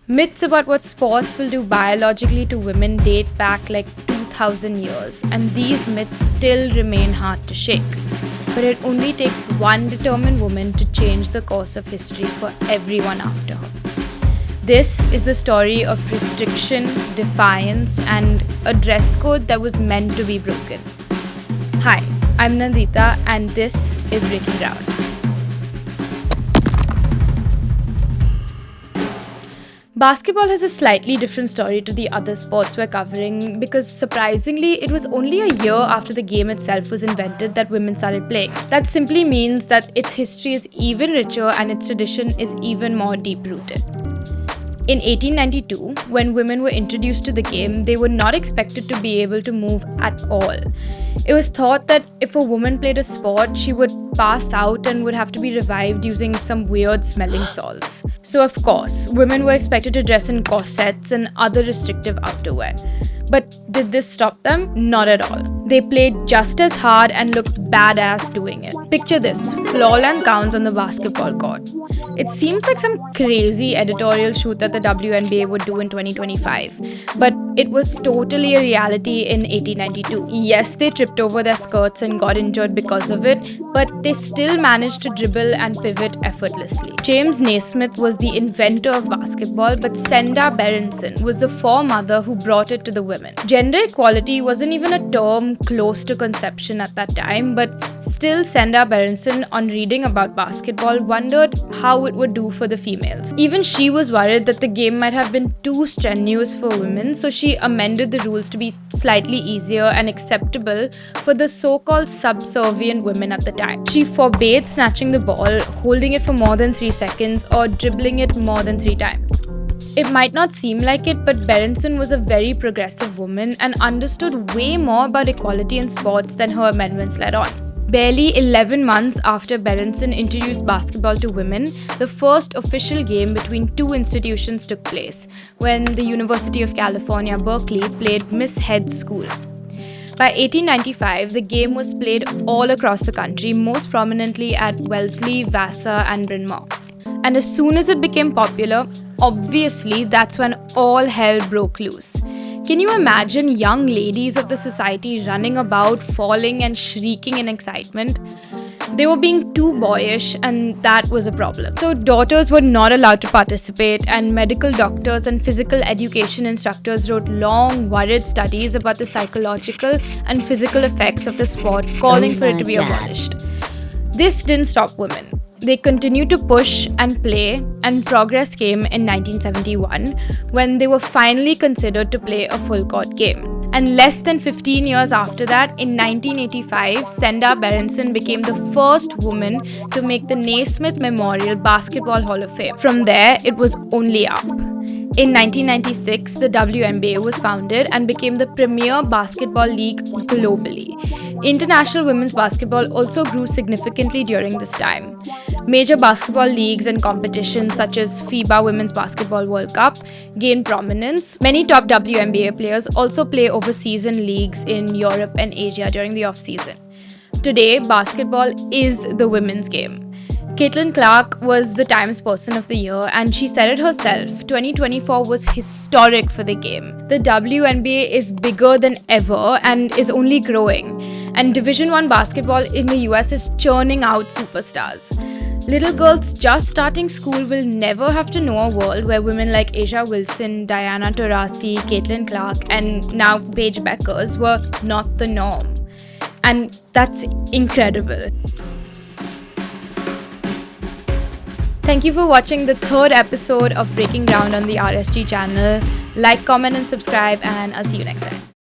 Myths about what sports will do biologically to women date back like 2000 years, and these myths still remain hard to shake. But it only takes one determined woman to change the course of history for everyone after her. This is the story of restriction, defiance, and a dress code that was meant to be broken. Hi, I'm Nandita, and this is Breaking Ground. Basketball has a slightly different story to the other sports we're covering because surprisingly, it was only a year after the game itself was invented that women started playing. That simply means that its history is even richer and its tradition is even more deep-rooted. In 1892, when women were introduced to the game, they were not expected to be able to move at all. It was thought that if a woman played a sport, she would pass out and would have to be revived using some weird smelling salts. So of course, women were expected to dress in corsets and other restrictive outerwear. But did this stop them? Not at all. They played just as hard and looked badass doing it. Picture this, floor-length gowns on the basketball court. It seems like some crazy editorial shoot that the WNBA would do in 2025. But it was totally a reality in 1892. Yes, they tripped over their skirts and got injured because of it, but they still managed to dribble and pivot effortlessly. James Naismith was the inventor of basketball, but Senda Berenson was the foremother who brought it to the women. Gender equality wasn't even a term close to conception at that time, but still Senda Berenson, on reading about basketball, wondered how it would do for the females. Even she was worried that the game might have been too strenuous for women, so she amended the rules to be slightly easier and acceptable for the so-called subservient women at the time. She forbade snatching the ball, holding it for more than 3 seconds, or dribbling it more than 3 times. It might not seem like it, but Berenson was a very progressive woman and understood way more about equality in sports than her amendments let on. Barely 11 months after Berenson introduced basketball to women, the first official game between two institutions took place when the University of California, Berkeley played Miss Head's school. By 1895, the game was played all across the country, most prominently at Wellesley, Vassar, and Bryn Mawr. And as soon as it became popular, obviously that's when all hell broke loose. Can you imagine young ladies of the society running about, falling and shrieking in excitement? They were being too boyish, and that was a problem. So daughters were not allowed to participate, and medical doctors and physical education instructors wrote long, worried studies about the psychological and physical effects of the sport, calling for it to be abolished. This didn't stop women. They continued to push and play, and progress came in 1971 when they were finally considered to play a full-court game. And less than 15 years after that, in 1985, Senda Berenson became the first woman to make the Naismith Memorial Basketball Hall of Fame. From there, it was only up. In 1996, the WNBA was founded and became the premier basketball league globally. International women's basketball also grew significantly during this time. Major basketball leagues and competitions such as FIBA Women's Basketball World Cup gained prominence. Many top WNBA players also play overseas in leagues in Europe and Asia during the off-season. Today, basketball is the women's game. Caitlin Clark was the Times Person of the Year, and she said it herself, 2024 was historic for the game. The WNBA is bigger than ever and is only growing. And Division I basketball in the US is churning out superstars. Little girls just starting school will never have to know a world where women like A'ja Wilson, Diana Taurasi, Caitlin Clark, and now Paige Beckers were not the norm. And that's incredible. Thank you for watching the 3rd episode of Breaking Ground on the RSG channel. Like, comment, and subscribe, and I'll see you next time.